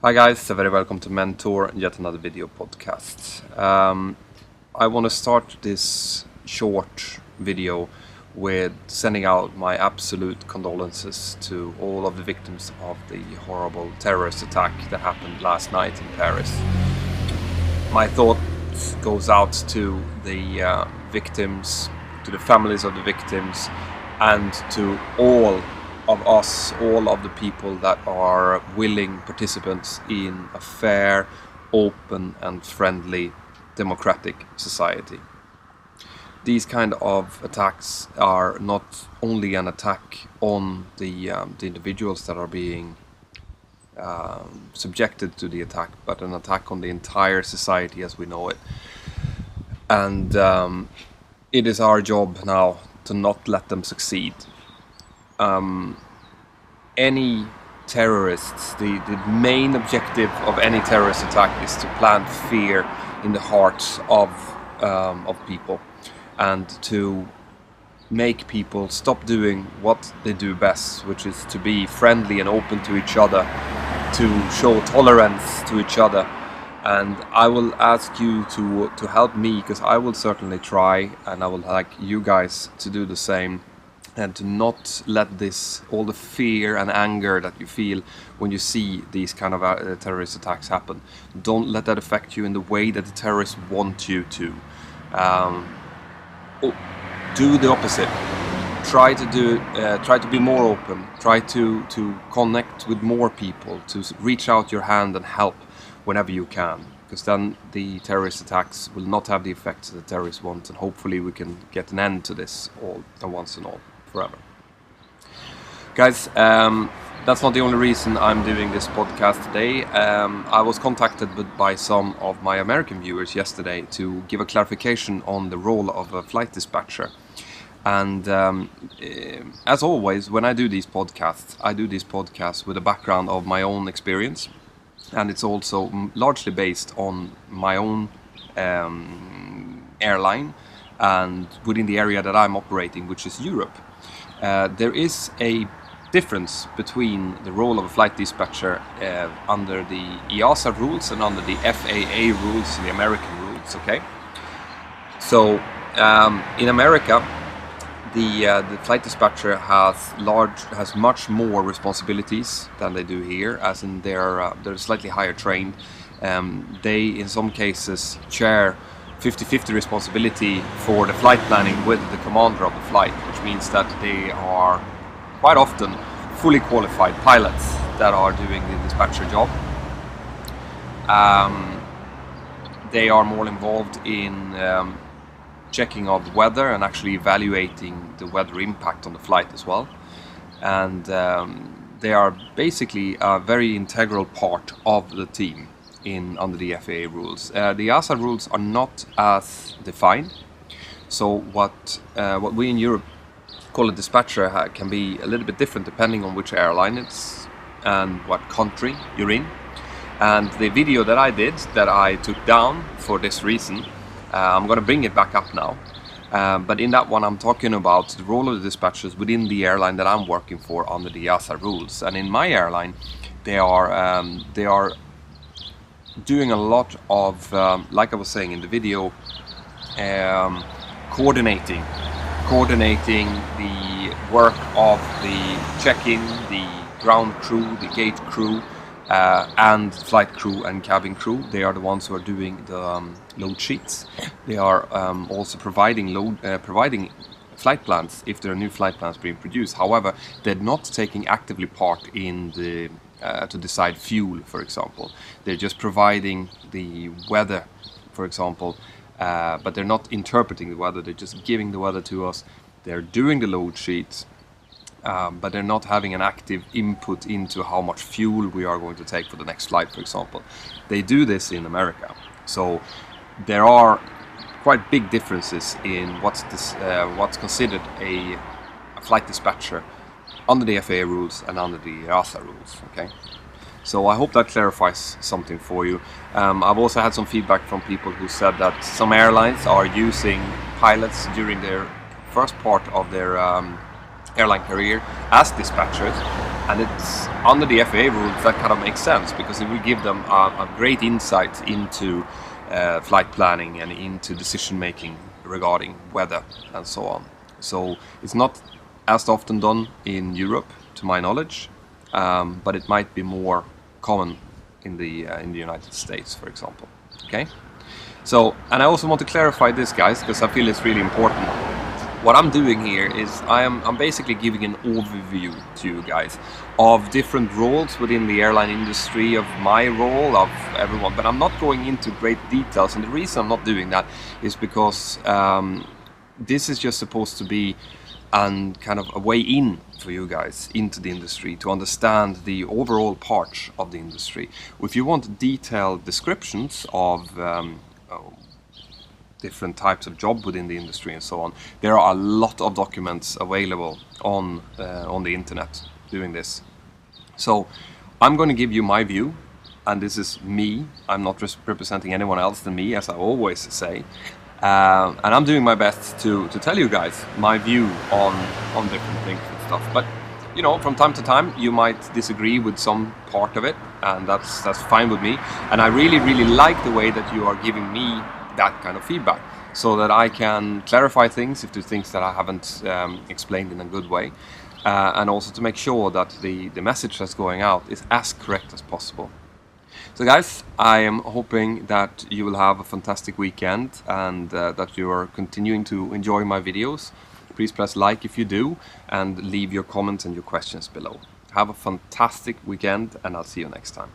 Hi guys, very welcome to Mentour, yet another video podcast. I want to start this short video with sending out my absolute condolences to all of the victims of the horrible terrorist attack that happened last night in Paris. My thoughts goes out to the victims, to the families of the victims, and to all of us, all of the people that are willing participants in a fair, open and friendly democratic society. These kind of attacks are not only an attack on the individuals that are being subjected to the attack, but an attack on the entire society as we know it. And it is our job now to not let them succeed. Any terrorists, the main objective of any terrorist attack is to plant fear in the hearts of people and to make people stop doing what they do best, which is to be friendly and open to each other, to show tolerance to each other. And I will ask you to help me, because I will certainly try, and I would like you guys to do the same, and to not let all the fear and anger that you feel when you see these kind of terrorist attacks happen, don't let that affect you in the way that the terrorists want you to. Do the opposite. Try to be more open. Try to connect with more people, to reach out your hand and help whenever you can, because then the terrorist attacks will not have the effects that the terrorists want, and hopefully we can get an end to this all and once and all forever. Guys, that's not the only reason I'm doing this podcast today. I was contacted by some of my American viewers yesterday to give a clarification on the role of a flight dispatcher. And as always, when I do these podcasts with a background of my own experience, and it's also largely based on my own airline and within the area that I'm operating, which is Europe. There is a difference between the role of a flight dispatcher under the EASA rules and under the FAA rules, the American rules. Okay, so in America, the flight dispatcher has much more responsibilities than they do here, as in they're slightly higher trained. They in some cases share 50-50 responsibility for the flight planning with the commander of the flight, which means that they are quite often fully qualified pilots that are doing the dispatcher job. They are more involved in checking of weather and actually evaluating the weather impact on the flight as well. And they are basically a very integral part of the team under the FAA rules. The EASA rules are not as defined, so what we in Europe call a dispatcher can be a little bit different depending on which airline it's and what country you're in. And the video that I did, that I took down for this reason, I'm going to bring it back up now. But in that one I'm talking about the role of the dispatchers within the airline that I'm working for under the EASA rules. And in my airline they are doing a lot of, like I was saying in the video, coordinating the work of the check-in, the ground crew, the gate crew, and flight crew and cabin crew. They are the ones who are doing the load sheets. They are also providing flight plans if there are new flight plans being produced. However, they're not taking actively part in the to decide fuel, for example. They're just providing the weather, for example, but they're not interpreting the weather. They're just giving the weather to us. They're doing the load sheets, but they're not having an active input into how much fuel we are going to take for the next flight, for example. They do this in America. So there are quite big differences in what's considered a flight dispatcher under the FAA rules and under the EASA rules. Okay, so I hope that clarifies something for you. I've also had some feedback from people who said that some airlines are using pilots during their first part of their airline career as dispatchers, And it's under the FAA rules that kind of makes sense, because it will give them a great insight into flight planning and into decision making regarding weather and so on. So it's not as often done in Europe, to my knowledge, but it might be more common in the United States, for example. Okay. So, and I also want to clarify this, guys, because I feel it's really important. What I'm doing here is I'm basically giving an overview to you guys of different roles within the airline industry, of my role, of everyone, but I'm not going into great details. And the reason I'm not doing that is because this is just supposed to be kind of a way in for you guys into the industry to understand the overall part of the industry. If you want detailed descriptions of different types of job within the industry and so on, there are a lot of documents available on the internet doing this. So I'm going to give you my view, and this is me. I'm not just representing anyone else than me, as I always say. And I'm doing my best to tell you guys my view on different things and stuff. But you know, from time to time you might disagree with some part of it, and that's fine with me. And I really like the way that you are giving me that kind of feedback, so that I can clarify things if there's things that I haven't explained in a good way, and also to make sure that the message that's going out is as correct as possible. So guys, I am hoping that you will have a fantastic weekend, and that you are continuing to enjoy my videos. Please press like if you do, and leave your comments and your questions below. Have a fantastic weekend, and I'll see you next time.